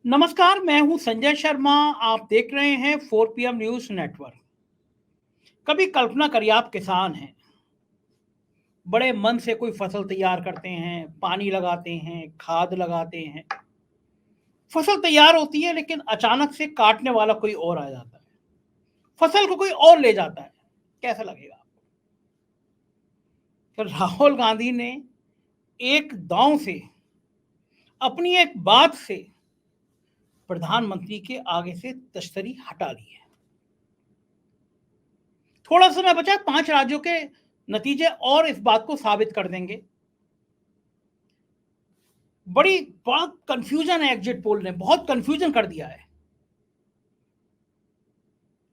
नमस्कार, मैं हूं संजय शर्मा। आप देख रहे हैं 4 PM न्यूज नेटवर्क। कभी कल्पना करिए, आप किसान हैं, बड़े मन से कोई फसल तैयार करते हैं, पानी लगाते हैं, खाद लगाते हैं, फसल तैयार होती है, लेकिन अचानक से काटने वाला कोई और आ जाता है, फसल को कोई और ले जाता है। कैसा लगेगा आपको? तो राहुल गांधी ने एक दांव से, अपनी एक बात से प्रधानमंत्री के आगे से तश्तरी हटा ली है। थोड़ा समय बचा, 5 राज्यों के नतीजे और इस बात को साबित कर देंगे। बड़ा कंफ्यूजन है, एग्जिट पोल ने बहुत कंफ्यूजन कर दिया है,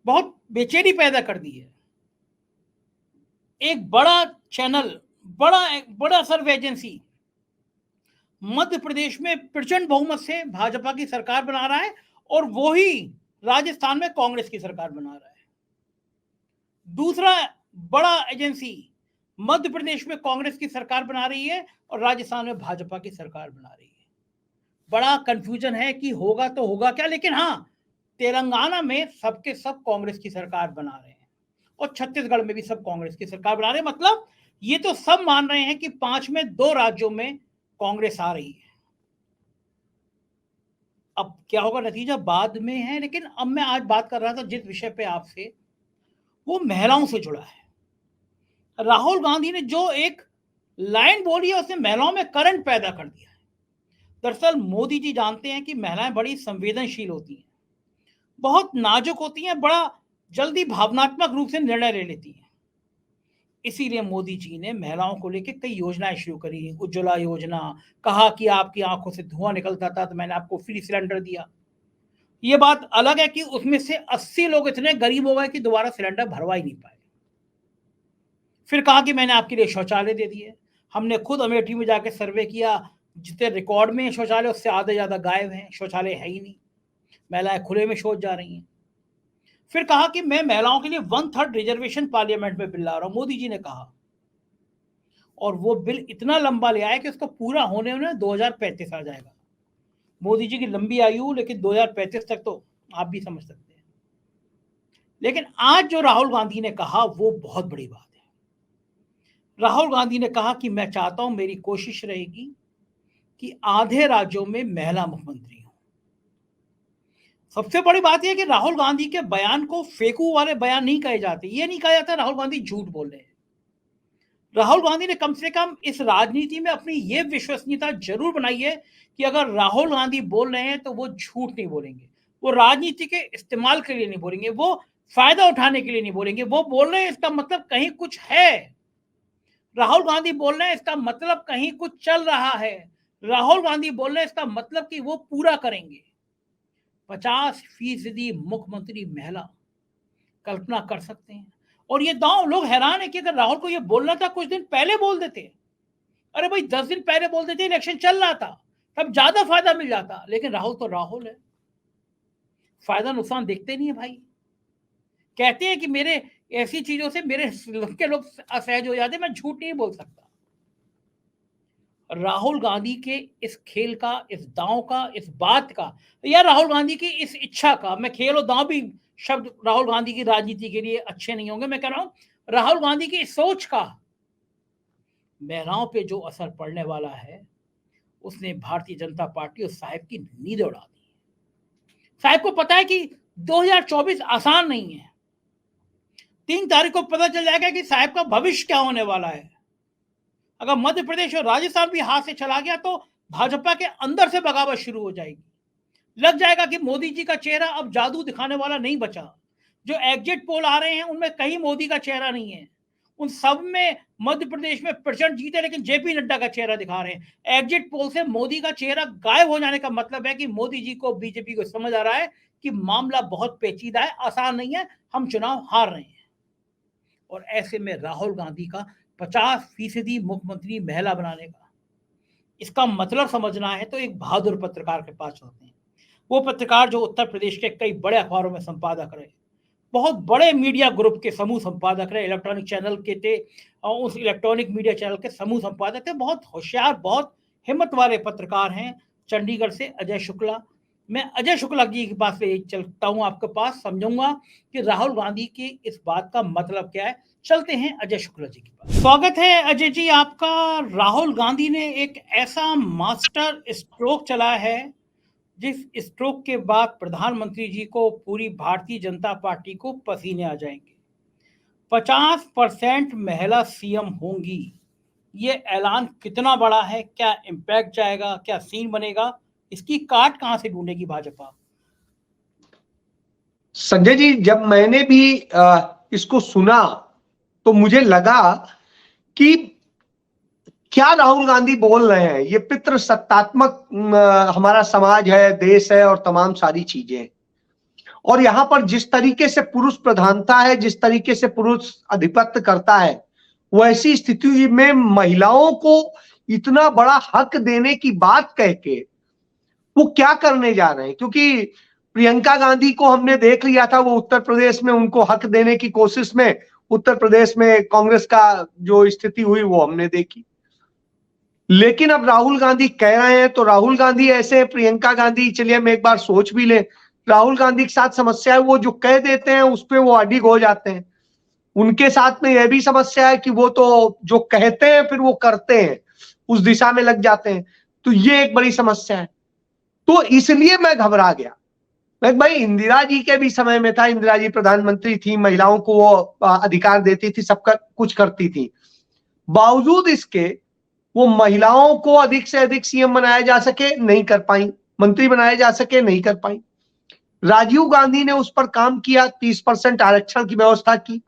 बहुत बेचैनी पैदा कर दी है। एक बड़ा चैनल, बड़ा सर्वे एजेंसी मध्य प्रदेश में प्रचंड बहुमत से भाजपा की सरकार बना रहा है, और वो ही राजस्थान में कांग्रेस की सरकार बना रहा है। दूसरा बड़ा एजेंसी मध्य प्रदेश में कांग्रेस की सरकार बना रही है और राजस्थान में भाजपा की सरकार बना रही है। बड़ा कंफ्यूजन है कि होगा तो होगा क्या, लेकिन हाँ, तेलंगाना में सबके सब कांग्रेस की सरकार बना रहे हैं और छत्तीसगढ़ में भी सब कांग्रेस की सरकार बना रहे हैं। मतलब ये तो सब मान रहे हैं कि 5 में 2 राज्यों में कांग्रेस आ रही है। अब क्या होगा, नतीजा बाद में है, लेकिन अब मैं आज बात कर रहा था जिस विषय पे आपसे, वो महिलाओं से जुड़ा है। राहुल गांधी ने जो एक लाइन बोली है, उसने महिलाओं में करंट पैदा कर दिया है। दरअसल मोदी जी जानते हैं कि महिलाएं बड़ी संवेदनशील होती हैं, बहुत नाजुक होती हैं, बड़ा जल्दी भावनात्मक रूप से निर्णय ले लेती हैं। इसीलिए मोदी जी ने महिलाओं को लेकर कई योजनाएं शुरू करी। उज्ज्वला योजना, कहा कि आपकी आंखों से धुआं निकलता था तो मैंने आपको फ्री सिलेंडर दिया। ये बात अलग है कि उसमें से 80 लोग इतने गरीब हो गए कि दोबारा सिलेंडर भरवा ही नहीं पाए। फिर कहा कि मैंने आपके लिए शौचालय दे दिए। हमने खुद अमेठी में जाकर सर्वे किया, जितने रिकॉर्ड में शौचालय उससे आधे ज़्यादा गायब हैं, शौचालय है ही नहीं, महिलाएं खुले में शौच जा रही हैं। फिर कहा कि मैं महिलाओं के लिए 1/3 रिजर्वेशन पार्लियामेंट में बिल ला रहा हूं, मोदी जी ने कहा। और वो बिल इतना लंबा ले आया कि उसको पूरा होने में 2035 आ जाएगा। मोदी जी की लंबी आयु, लेकिन 2035 तक तो आप भी समझ सकते हैं। लेकिन आज जो राहुल गांधी ने कहा वो बहुत बड़ी बात है। राहुल गांधी ने कहा कि मैं चाहता हूं, मेरी कोशिश रहेगी कि आधे राज्यों में महिला मुख्यमंत्री हो। सबसे बड़ी बात यह कि राहुल गांधी के बयान को फेकू वाले बयान नहीं कहे जाते। ये नहीं कहा जाता राहुल गांधी झूठ बोल रहे हैं। राहुल गांधी ने कम से कम इस राजनीति में अपनी ये विश्वसनीयता जरूर बनाई है कि अगर राहुल गांधी बोल रहे हैं तो वो झूठ नहीं बोलेंगे, वो राजनीति के इस्तेमाल के लिए नहीं बोलेंगे, वो फायदा उठाने के लिए नहीं बोलेंगे। वो बोल रहे हैं इसका मतलब कहीं कुछ है। राहुल गांधी बोल रहे हैं इसका मतलब कहीं कुछ चल रहा है। राहुल गांधी बोल रहे हैं इसका मतलब कि वो पूरा करेंगे। 50% मुख्यमंत्री महिला, कल्पना कर सकते हैं। और ये दांव, लोग हैरान है कि अगर राहुल को ये बोलना था कुछ दिन पहले बोल देते। अरे भाई 10 दिन पहले बोल देते, इलेक्शन चल रहा था, तब ज्यादा फायदा मिल जाता। लेकिन राहुल तो राहुल है, फायदा नुकसान देखते नहीं है भाई। कहते हैं कि मेरे ऐसी चीजों से मेरे के लोग असहज हो जाते, मैं झूठ नहीं बोल सकता। राहुल गांधी के इस खेल का, इस दांव का, इस बात का, या राहुल गांधी की इस इच्छा का, मैं खेल और दांव भी शब्द राहुल गांधी की राजनीति के लिए अच्छे नहीं होंगे, मैं कह रहा हूं राहुल गांधी की इस सोच का महिलाओं पे जो असर पड़ने वाला है, उसने भारतीय जनता पार्टी और साहब की नींद उड़ा दी। साहब को पता है कि 2024 आसान नहीं है। 3 तारीख को पता चल जाएगा कि साहब का भविष्य क्या होने वाला है। अगर मध्य प्रदेश और राजस्थान भी हाथ से चला गया तो भाजपा के अंदर से बगावत शुरू हो जाएगी। लग जाएगा कि मोदी जी का चेहरा अब जादू दिखाने वाला नहीं बचा। जो एग्जिट पोल आ रहे हैं उनमें कहीं मोदी का चेहरा नहीं है। उन सब में मध्य प्रदेश में प्रचंड जीते, लेकिन जेपी नड्डा का चेहरा दिखा रहे हैं। एग्जिट पोल से मोदी का चेहरा गायब हो जाने का मतलब है कि मोदी जी को, बीजेपी को समझ आ रहा है कि मामला बहुत पेचीदा है, आसान नहीं है, हम चुनाव हार रहे हैं। और ऐसे में राहुल गांधी का 50% मुख्यमंत्री महिला बनाने का, इसका मतलब समझना है तो एक बहादुर पत्रकार के पास होते हैं। वो पत्रकार जो उत्तर प्रदेश के कई बड़े अखबारों में संपादक रहे, बहुत बड़े मीडिया ग्रुप के समूह संपादक रहे, इलेक्ट्रॉनिक चैनल के थे और उस इलेक्ट्रॉनिक मीडिया चैनल के समूह संपादक थे। बहुत होशियार, बहुत हिम्मत वाले पत्रकार हैं। चंडीगढ़ से अजय शुक्ला, मैं अजय शुक्ला जी के पास से चलता हूं, आपके पास समझूंगा कि राहुल गांधी की इस बात का मतलब क्या है। चलते हैं अजय शुक्ला जी के पास। स्वागत है अजय जी आपका। राहुल गांधी ने एक ऐसा मास्टर स्ट्रोक चलाया है जिस स्ट्रोक के बाद प्रधानमंत्री जी को, पूरी भारतीय जनता पार्टी को पसीने आ जाएंगे। 50% महिला सीएम होंगी। ये ऐलान कितना बड़ा है, क्या इम्पैक्ट जाएगा, क्या सीन बनेगा, इसकी काट कहां से ढूंढेगी भाजपा? संजय जी, जब मैंने भी इसको सुना तो मुझे लगा कि क्या राहुल गांधी बोल रहे हैं। ये पितृसत्तात्मक हमारा समाज है, देश है और तमाम सारी चीजें। और यहां पर जिस तरीके से पुरुष प्रधानता है, जिस तरीके से पुरुष आधिपत्य करता है, वैसी स्थिति में महिलाओं को इतना बड़ा हक देने की बात कह के वो क्या करने जा रहे हैं। क्योंकि प्रियंका गांधी को हमने देख लिया था, वो उत्तर प्रदेश में उनको हक देने की कोशिश में उत्तर प्रदेश में कांग्रेस का जो स्थिति हुई वो हमने देखी। लेकिन अब राहुल गांधी कह रहे हैं तो राहुल गांधी ऐसे, प्रियंका गांधी, चलिए हम एक बार सोच भी ले, राहुल गांधी के साथ समस्या है वो जो कह देते हैं उस पर वो अडिग हो जाते हैं। उनके साथ में यह भी समस्या है कि वो तो जो कहते हैं फिर वो करते हैं, उस दिशा में लग जाते हैं। तो ये एक बड़ी समस्या है। तो इसलिए मैं घबरा गया। मैं भाई इंदिरा जी के भी समय में था, इंदिरा जी प्रधानमंत्री थी, महिलाओं को वो अधिकार देती थी, सबका कुछ करती थी। बावजूद इसके वो महिलाओं को अधिक से अधिक सीएम बनाया जा सके नहीं कर पाई, मंत्री बनाया जा सके नहीं कर पाई। राजीव गांधी ने उस पर काम किया, 30% आरक्षण की व्यवस्था की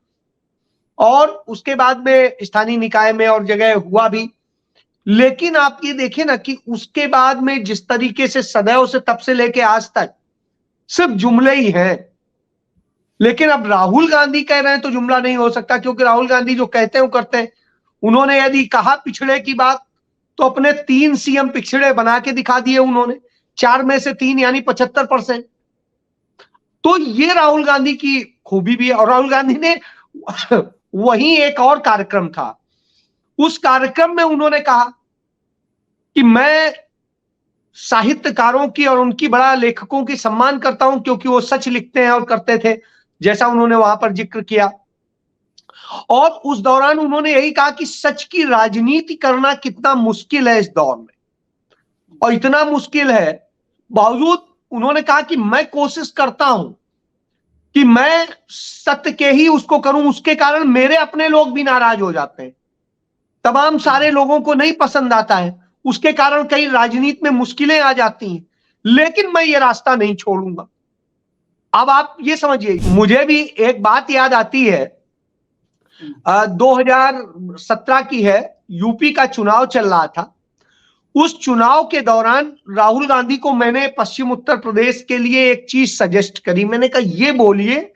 और उसके बाद में स्थानीय निकाय में और जगह हुआ भी। लेकिन आप ये देखें ना कि उसके बाद में जिस तरीके से सदैव से तब से लेके आज तक सिर्फ जुमले ही हैं। लेकिन अब राहुल गांधी कह रहे हैं तो जुमला नहीं हो सकता, क्योंकि राहुल गांधी जो कहते हैं वो करते हैं। उन्होंने यदि कहा पिछड़े की बात तो अपने 3 सीएम पिछड़े बना के दिखा दिए उन्होंने, 4 में से 3 यानी 75%। तो ये राहुल गांधी की खूबी भी है। और राहुल गांधी ने वहीं एक और कार्यक्रम था, उस कार्यक्रम में उन्होंने कहा कि मैं साहित्यकारों की और उनकी बड़ा लेखकों की सम्मान करता हूं क्योंकि वो सच लिखते हैं और करते थे, जैसा उन्होंने वहां पर जिक्र किया। और उस दौरान उन्होंने यही कहा कि सच की राजनीति करना कितना मुश्किल है इस दौर में, और इतना मुश्किल है बावजूद उन्होंने कहा कि मैं कोशिश करता हूं कि मैं सत्य के ही उसको करूं, उसके कारण मेरे अपने लोग भी नाराज हो जाते हैं, तमाम सारे लोगों को नहीं पसंद आता है, उसके कारण कई राजनीति में मुश्किलें आ जाती हैं, लेकिन मैं ये रास्ता नहीं छोड़ूंगा। अब आप ये समझिए, मुझे भी एक बात याद आती है, 2017 की है, यूपी का चुनाव चल रहा था। उस चुनाव के दौरान राहुल गांधी को मैंने पश्चिम उत्तर प्रदेश के लिए एक चीज सजेस्ट करी। मैंने कहा ये बोलिए,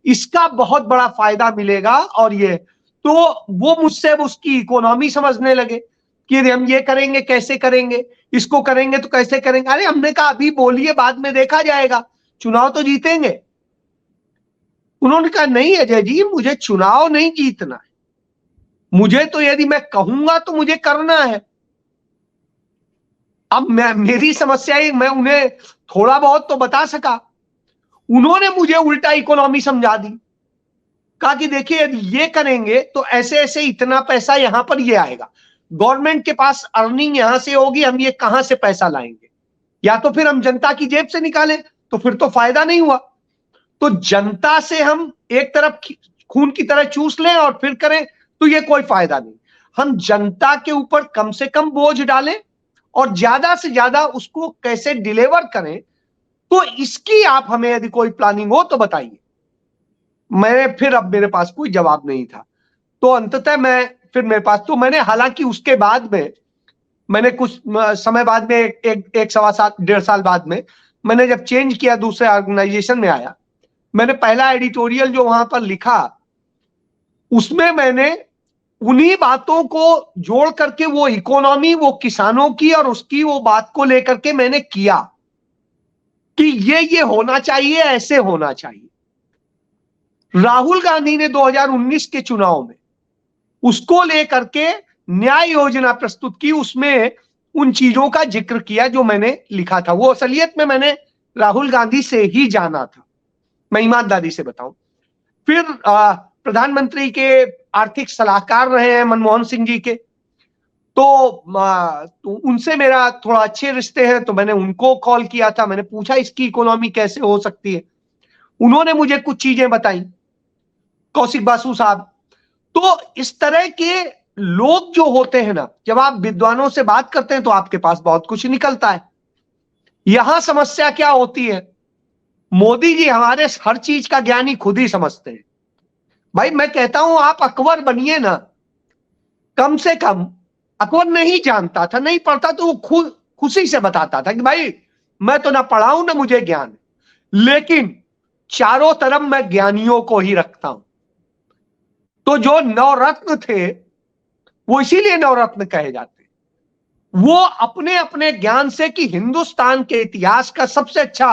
इसका बहुत बड़ा फायदा मिलेगा। और ये तो वो मुझसे उसकी इकोनॉमी समझने लगे कि हम ये करेंगे कैसे करेंगे, इसको करेंगे तो कैसे करेंगे। अरे हमने कहा अभी बोलिए, बाद में देखा जाएगा, चुनाव तो जीतेंगे। उन्होंने कहा नहीं अजय जी, मुझे चुनाव नहीं जीतना है, मुझे तो यदि मैं कहूंगा तो मुझे करना है। अब मेरी समस्या है, मैं उन्हें थोड़ा बहुत तो बता सका, उन्होंने मुझे उल्टा इकोनॉमी समझा दी। कहा कि देखिए यदि ये करेंगे तो ऐसे ऐसे इतना पैसा यहां पर ये आएगा, गवर्नमेंट के पास अर्निंग यहां से होगी, हम ये कहां से पैसा लाएंगे, या तो फिर हम जनता की जेब से निकालें, तो फिर तो फायदा नहीं हुआ। तो जनता से हम एक तरफ खून की तरह चूस लें और फिर करें तो ये कोई फायदा नहीं। हम जनता के ऊपर कम से कम बोझ डालें और ज्यादा से ज्यादा उसको कैसे डिलीवर करें, तो इसकी आप हमें यदि कोई प्लानिंग हो तो बताइए। मैंने फिर, अब मेरे पास कोई जवाब नहीं था, तो अंततः मैं फिर मेरे पास तो मैंने, हालांकि उसके बाद में मैंने कुछ समय बाद में एक सवा साल 1.5 साल बाद में मैंने जब चेंज किया, दूसरे ऑर्गेनाइजेशन में आया, मैंने पहला एडिटोरियल जो वहां पर लिखा उसमें मैंने उन्हीं बातों को जोड़ करके वो इकोनॉमी, वो किसानों की और उसकी वो बात को लेकर के मैंने किया कि ये होना चाहिए, ऐसे होना चाहिए। राहुल गांधी ने 2019 के चुनाव में उसको लेकर के न्याय योजना प्रस्तुत की, उसमें उन चीजों का जिक्र किया जो मैंने लिखा था। वो असलियत में मैंने राहुल गांधी से ही जाना था, मैं ईमानदारी से बताऊं। फिर प्रधानमंत्री के आर्थिक सलाहकार रहे हैं मनमोहन सिंह जी के, तो उनसे मेरा थोड़ा अच्छे रिश्ते हैं, तो मैंने उनको कॉल किया था, मैंने पूछा इसकी इकोनॉमी कैसे हो सकती है। उन्होंने मुझे कुछ चीजें बताई, कौशिक बासु साहब। तो इस तरह के लोग जो होते हैं ना, जब आप विद्वानों से बात करते हैं तो आपके पास बहुत कुछ निकलता है। यहां समस्या क्या होती है, मोदी जी हमारे हर चीज का ज्ञानी खुद ही समझते हैं। भाई मैं कहता हूं आप अकबर बनिए ना, कम से कम अकबर नहीं जानता था, नहीं पढ़ता, तो वो खुद खुशी से बताता था कि भाई मैं तो ना पढ़ा हूं ना मुझे ज्ञान है, लेकिन चारों तरफ मैं ज्ञानियों को ही रखता हूं। तो जो नवरत्न थे वो इसीलिए नवरत्न कहे जाते हैं, वो अपने अपने ज्ञान से कि हिंदुस्तान के इतिहास का सबसे अच्छा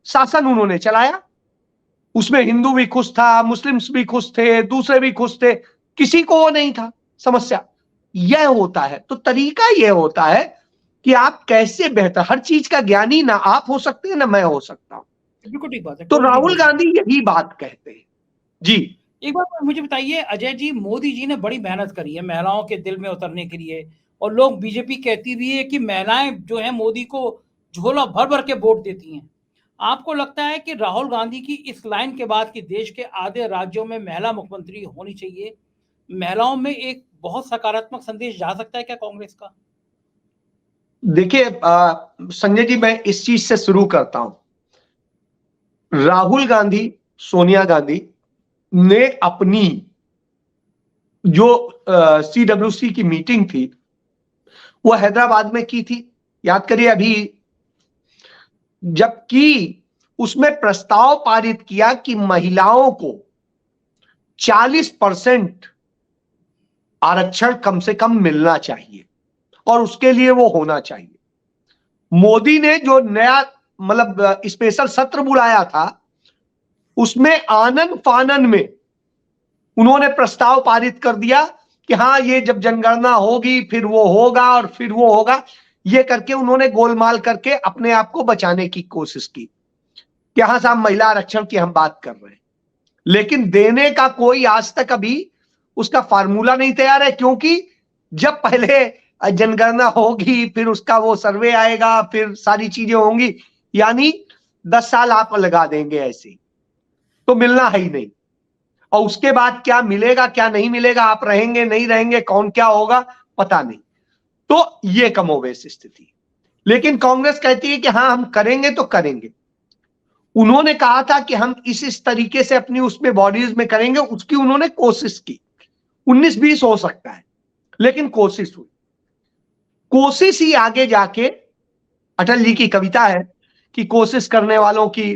शासन उन्होंने चलाया। उसमें हिंदू भी खुश था, मुस्लिम्स भी खुश थे, दूसरे भी खुश थे, किसी को वो नहीं था समस्या। यह होता है, तो तरीका यह होता है कि आप कैसे बेहतर, हर चीज का ज्ञानी ना आप हो सकते हैं ना मैं हो सकता हूं। बिल्कुल ठीक बात है, तो टोटली ठीक राहुल बोल रहे हैं। गांधी यही बात कहते हैं जी। एक बात मुझे बताइए अजय जी, मोदी जी ने बड़ी मेहनत करी है महिलाओं के दिल में उतरने के लिए, और लोग बीजेपी कहती भी है कि महिलाएं जो है मोदी को झोला भर भर के वोट देती हैं। आपको लगता है कि राहुल गांधी की इस लाइन के बाद कि देश के आधे राज्यों में महिला मुख्यमंत्री होनी चाहिए, महिलाओं में एक बहुत सकारात्मक संदेश जा सकता है क्या कांग्रेस का? देखिए संजय जी, मैं इस चीज से शुरू करता हूं। राहुल गांधी, सोनिया गांधी ने अपनी जो CWC की मीटिंग थी वो हैदराबाद में की थी, याद करिए अभी, जबकि उसमें प्रस्ताव पारित किया कि महिलाओं को 40% आरक्षण कम से कम मिलना चाहिए और उसके लिए वो होना चाहिए। मोदी ने जो नया मतलब स्पेशल सत्र बुलाया था, उसमें आनन फानन में उन्होंने प्रस्ताव पारित कर दिया कि हाँ ये जब जनगणना होगी फिर वो होगा और फिर वो होगा। ये करके उन्होंने गोलमाल करके अपने आप को बचाने की कोशिश की कि हाँ साहब महिला आरक्षण की हम बात कर रहे हैं, लेकिन देने का कोई आज तक अभी उसका फार्मूला नहीं तैयार है। क्योंकि जब पहले जनगणना होगी, फिर उसका वो सर्वे आएगा, फिर सारी चीजें होंगी, यानी 10 साल आप लगा देंगे ऐसे, तो मिलना है ही नहीं। और उसके बाद क्या मिलेगा क्या नहीं मिलेगा, आप रहेंगे नहीं रहेंगे, कौन क्या होगा पता नहीं। तो ये कमोबेश स्थिति। लेकिन कांग्रेस कहती है कि हाँ हम करेंगे तो करेंगे। उन्होंने कहा था कि हम इस तरीके से अपनी उसमें बॉडीज में करेंगे, उसकी उन्होंने कोशिश की। 19-20 हो सकता है, लेकिन कोशिश हुई। कोशिश ही आगे जाके, अटल जी की कविता है कि कोशिश करने वालों की,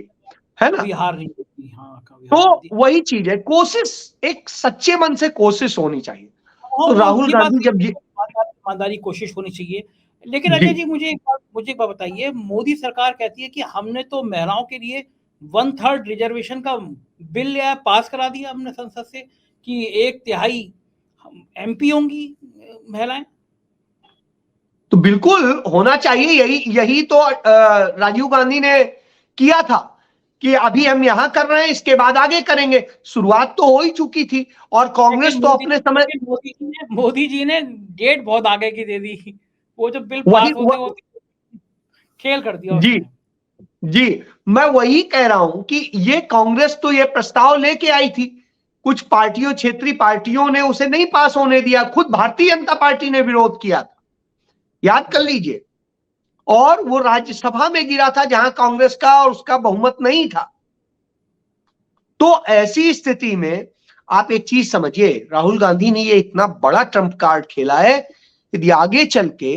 है ना, कभी हार नहीं होती, हाँ कभी हार नहीं तो होती। वही चीज है, कोशिश, एक सच्चे मन से कोशिश होनी चाहिए। तो वो राहुल ये बात गांधी सही जब है, ये ईमानदारी कोशिश होनी चाहिए। लेकिन जी, अजय जी मुझे एक बात बताइए, मोदी सरकार कहती है कि हमने तो महिलाओं के लिए 1/3 रिजर्वेशन का बिल या पास करा दिया हमने संसद से कि 1/3 MP होंगी महिलाएं। तो बिल्कुल होना चाहिए। यही यही तो राजीव गांधी ने किया था कि अभी हम यहां कर रहे हैं, इसके बाद आगे करेंगे। शुरुआत तो हो ही चुकी थी, और कांग्रेस तो अपने समय मोदी जी ने डेट बहुत आगे की दे दी, वो जो बिल वही पास होते होते खेल कर दिया जी उसने। जी, मैं वही कह रहा हूं कि ये कांग्रेस तो ये प्रस्ताव लेके आई थी, कुछ पार्टियों, क्षेत्रीय पार्टियों ने उसे नहीं पास होने दिया, खुद भारतीय जनता पार्टी ने विरोध किया था, याद कर लीजिए। और वो राज्यसभा में गिरा था जहां कांग्रेस का और उसका बहुमत नहीं था। तो ऐसी स्थिति में आप एक चीज समझिए, राहुल गांधी ने ये इतना बड़ा ट्रम्प कार्ड खेला है, यदि आगे चल के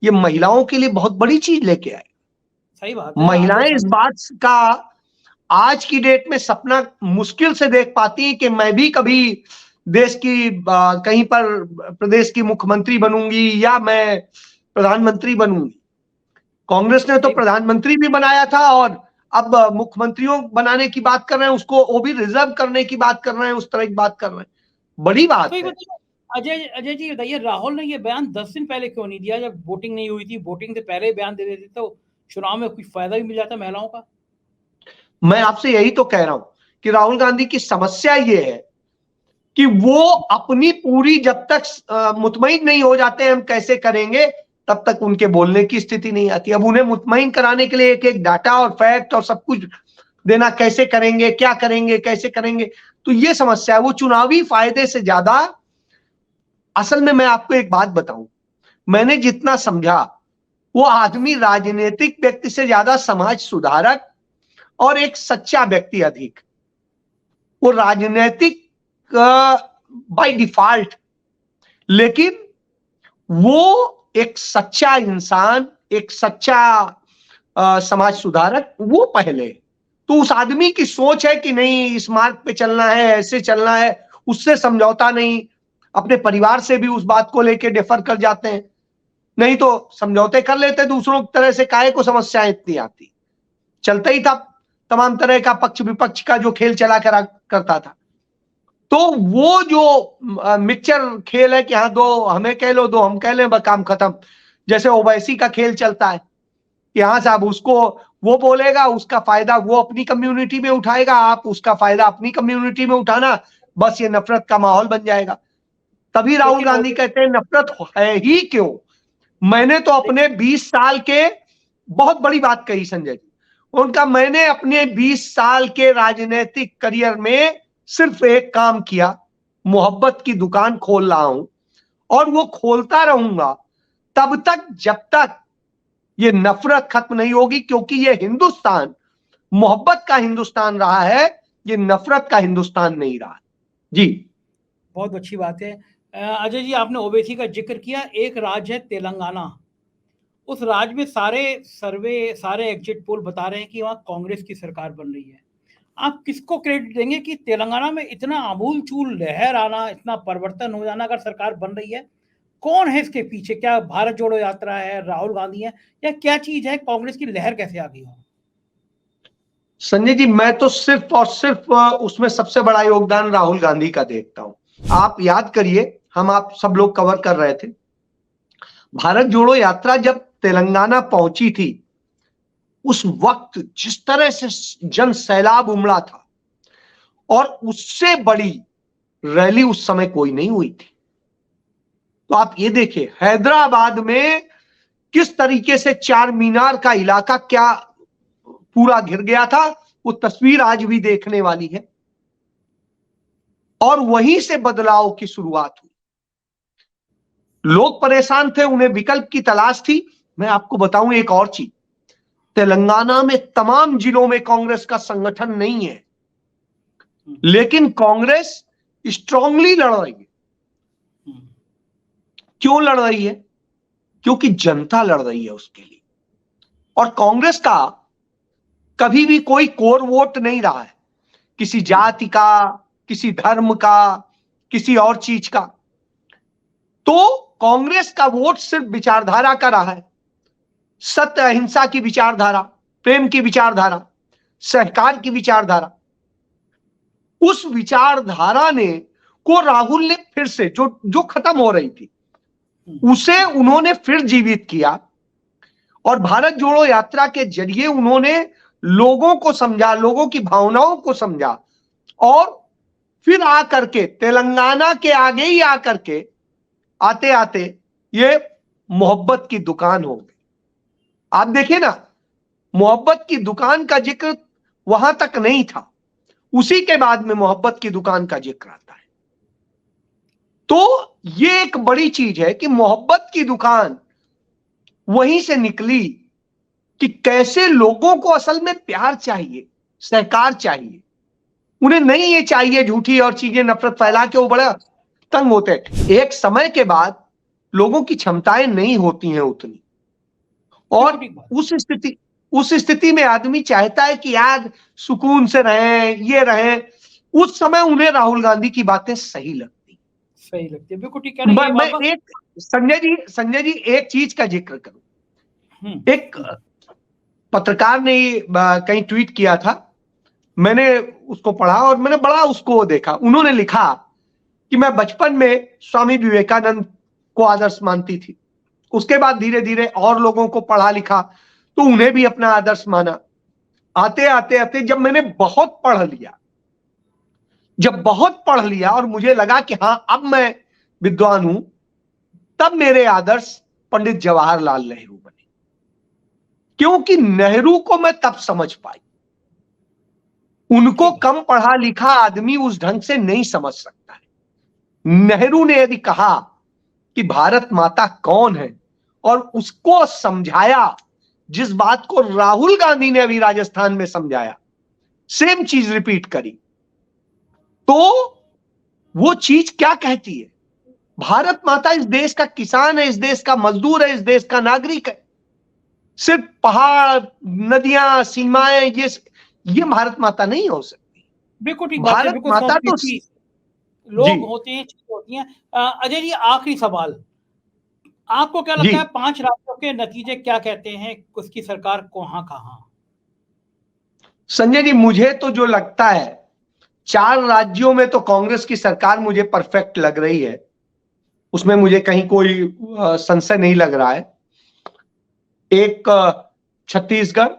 ये महिलाओं के लिए बहुत बड़ी चीज लेके आए। सही बात है, आगे महिलाएं इस चल बात का आज की डेट में सपना मुश्किल से देख पाती हैं कि मैं भी कभी देश की कहीं पर प्रदेश की मुख्यमंत्री बनूंगी या मैं प्रधानमंत्री बनूंगी। कांग्रेस ने तो सही बात। प्रधानमंत्री भी बनाया था, और अब मुख्यमंत्रियों बनाने की बात कर रहे हैं, उसको वो भी रिजर्व करने की बात कर रहे हैं, उस तरह की बात कर रहे हैं। बड़ी तो बात ये है। बताइए अजय जी बताइए, राहुल ने ये बयान 10 दिन पहले क्यों नहीं दिया, जब वोटिंग नहीं हुई थी? वोटिंग से पहले बयान दे देते तो चुनाव में कुछ फायदा भी मिल जाता महिलाओं का। मैं आपसे यही तो कह रहा हूं कि राहुल गांधी की समस्या ये है कि वो अपनी पूरी जब तक मुतमईन नहीं हो जाते हम कैसे करेंगे, तब तक उनके बोलने की स्थिति नहीं आती। अब उन्हें मुतमईन कराने के लिए एक एक डाटा और फैक्ट और सब कुछ देना, कैसे करेंगे, क्या करेंगे, कैसे करेंगे, तो ये समस्या है। वो चुनावी फायदे से ज्यादा, असल में मैं आपको एक बात बताऊं, मैंने जितना समझा वो आदमी राजनीतिक व्यक्ति से ज्यादा समाज सुधारक और एक सच्चा व्यक्ति अधिक। वो राजनीतिक बाय डिफॉल्ट, लेकिन वो एक सच्चा इंसान, एक सच्चा समाज सुधारक, वो पहले। तो उस आदमी की सोच है कि नहीं इस मार्ग पे चलना है, ऐसे चलना है, उससे समझौता नहीं। अपने परिवार से भी उस बात को लेके डिफर कर जाते हैं, नहीं तो समझौते कर लेते दूसरों की तरह से, काहे को समस्याएं इतनी आती। चलता ही था तमाम तरह का पक्ष विपक्ष का जो खेल चला करा करता था। तो वो जो मिक्सचर खेल है कि हाँ दो हमें कह लो, दो हम कह लें, बस काम खत्म। जैसे ओवैसी का खेल चलता है कि हाँ साहब, उसको वो बोलेगा, उसका फायदा वो अपनी कम्युनिटी में उठाएगा, आप उसका फायदा अपनी कम्युनिटी में उठाना, बस ये नफरत का माहौल बन जाएगा। तभी राहुल लेकिन गांधी कहते हैं नफरत है ही क्यों। मैंने तो अपने 20 साल के, बहुत बड़ी बात कही संजय जी, उनका मैंने अपने 20 साल के राजनीतिक करियर में सिर्फ एक काम किया, मोहब्बत की दुकान खोल रहा हूं और वो खोलता रहूंगा तब तक जब तक ये नफरत खत्म नहीं होगी, क्योंकि ये हिंदुस्तान मोहब्बत का हिंदुस्तान रहा है, ये नफरत का हिंदुस्तान नहीं रहा। जी बहुत अच्छी बात है। अजय जी, आपने ओवैसी का जिक्र किया। एक राज्य है तेलंगाना, उस राज्य में सारे सर्वे, सारे एग्जिट पोल बता रहे हैं कि वहाँ कांग्रेस की सरकार बन रही है। आप किसको क्रेडिट देंगे कि तेलंगाना में इतना आमूल चूल लहर आना, इतना परिवर्तन हो जाना, अगर सरकार बन रही है? कौन है इसके पीछे? क्या भारत जोड़ो यात्रा है, राहुल गांधी है, या क्या चीज है? कांग्रेस की लहर कैसे आ गई हो? संजय जी, मैं तो सिर्फ और सिर्फ उसमें सबसे बड़ा योगदान राहुल गांधी का देखता हूं। आप याद करिए, हम आप सब लोग कवर कर रहे थे, भारत जोड़ो यात्रा जब तेलंगाना पहुंची थी, उस वक्त जिस तरह से जन सैलाब उमड़ा था, और उससे बड़ी रैली उस समय कोई नहीं हुई थी। तो आप ये देखिए हैदराबाद में किस तरीके से चार मीनार का इलाका क्या पूरा घिर गया था, वो तस्वीर आज भी देखने वाली है। और वहीं से बदलाव की शुरुआत हुई। लोग परेशान थे, उन्हें विकल्प की तलाश थी। मैं आपको बताऊं एक और चीज, तेलंगाना में तमाम जिलों में कांग्रेस का संगठन नहीं है, लेकिन कांग्रेस स्ट्रांगली लड़ रही है। क्यों लड़ रही है? क्योंकि जनता लड़ रही है उसके लिए। और कांग्रेस का कभी भी कोई कोर वोट नहीं रहा है, किसी जाति का, किसी धर्म का, किसी और चीज का। तो कांग्रेस का वोट सिर्फ विचारधारा का रहा है, सत्य अहिंसा की विचारधारा, प्रेम की विचारधारा, सहकार की विचारधारा। उस विचारधारा ने को राहुल ने फिर से जो खत्म हो रही थी, उसे उन्होंने फिर जीवित किया। और भारत जोड़ो यात्रा के जरिए उन्होंने लोगों को समझा, लोगों की भावनाओं को समझा, और फिर आकर के तेलंगाना के आगे ही आकर के आते आते ये मोहब्बत की दुकान हो गई। आप देखिए ना, मोहब्बत की दुकान का जिक्र वहां तक नहीं था, उसी के बाद में मोहब्बत की दुकान का जिक्र आता है। तो ये एक बड़ी चीज है कि मोहब्बत की दुकान वहीं से निकली कि कैसे लोगों को असल में प्यार चाहिए, सहकार चाहिए। उन्हें नहीं ये चाहिए झूठी और चीजें नफरत फैला के वो बड़ा तंग होते हैं। एक समय के बाद लोगों की क्षमताएं नहीं होती हैं उतनी, और उस स्थिति में आदमी चाहता है कि यार सुकून से रहें, ये रहें। उस समय उन्हें राहुल गांधी की बातें सही लगती है। बिल्कुल ठीक है ना। मैं एक संजय जी एक चीज का जिक्र करूं। एक पत्रकार ने कहीं ट्वीट किया था, मैंने उसको पढ़ा और मैंने बड़ा उसको देखा। उन्होंने लिखा कि मैं बचपन में स्वामी विवेकानंद को आदर्श मानती थी, उसके बाद धीरे धीरे और लोगों को पढ़ा लिखा तो उन्हें भी अपना आदर्श माना, आते आते आते जब मैंने बहुत पढ़ लिया और मुझे लगा कि हां अब मैं विद्वान हूं, तब मेरे आदर्श पंडित जवाहरलाल नेहरू बने। क्योंकि नेहरू को मैं तब समझ पाई। उनको कम पढ़ा लिखा आदमी उस ढंग से नहीं समझ सकता है। नेहरू ने यदि कहा कि भारत माता कौन है और उसको समझाया, जिस बात को राहुल गांधी ने अभी राजस्थान में समझाया, सेम चीज रिपीट करी, तो वो चीज क्या कहती है? भारत माता इस देश का किसान है, इस देश का मजदूर है, इस देश का नागरिक है। सिर्फ पहाड़, नदियां, सीमाएं, ये भारत माता नहीं हो सकती। बिल्कुल ठीक बात है। भारत माता तो लोग होते हैं, चीजें होती हैं। अजय जी, आखिरी सवाल, आपको क्या लगता है 5 राज्यों के नतीजे क्या कहते हैं? उसकी सरकार कहां? संजय जी, मुझे तो जो लगता है 4 राज्यों में तो कांग्रेस की सरकार मुझे परफेक्ट लग रही है, उसमें मुझे कहीं कोई संशय नहीं लग रहा है। एक छत्तीसगढ़,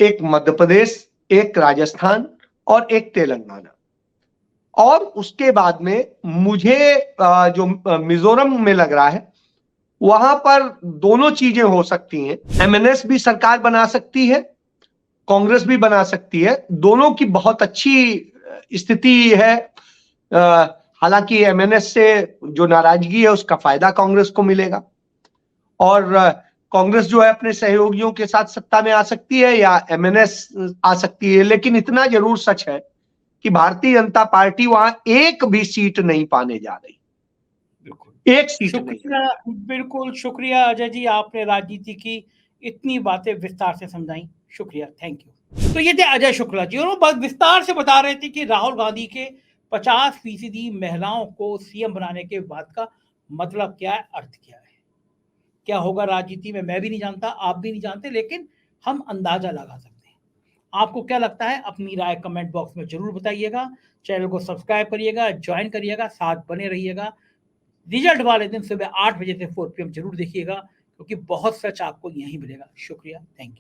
एक मध्य प्रदेश, एक राजस्थान और एक तेलंगाना। और उसके बाद में मुझे जो मिजोरम में लग रहा है, वहां पर दोनों चीजें हो सकती हैं। एमएनएस भी सरकार बना सकती है, कांग्रेस भी बना सकती है। दोनों की बहुत अच्छी स्थिति है। हालांकि एमएनएस से जो नाराजगी है उसका फायदा कांग्रेस को मिलेगा, और कांग्रेस जो है अपने सहयोगियों के साथ सत्ता में आ सकती है या एमएनएस आ सकती है। लेकिन इतना जरूर सच है कि भारतीय जनता पार्टी वहां एक भी सीट नहीं पाने जा रही, एक सीट नहीं। बिल्कुल शुक्रिया अजय जी, आपने राजनीति की इतनी बातें विस्तार से समझाई, शुक्रिया, थैंक यू। तो ये थे अजय शुक्ला जी, और वो बहुत विस्तार से बता रहे थे कि राहुल गांधी के 50% महिलाओं को सीएम बनाने के बाद का मतलब क्या है, अर्थ क्या है, क्या होगा राजनीति में, मैं भी नहीं जानता, आप भी नहीं जानते, लेकिन हम अंदाजा लगा सकते हैं। आपको क्या लगता है? अपनी राय कमेंट बॉक्स में जरूर बताइएगा। चैनल को सब्सक्राइब करिएगा, ज्वाइन करिएगा, साथ बने रहिएगा। रिजल्ट वाले दिन सुबह 8 बजे से 4 PM जरूर देखिएगा, क्योंकि बहुत सच आपको यहीं मिलेगा। शुक्रिया, थैंक यू।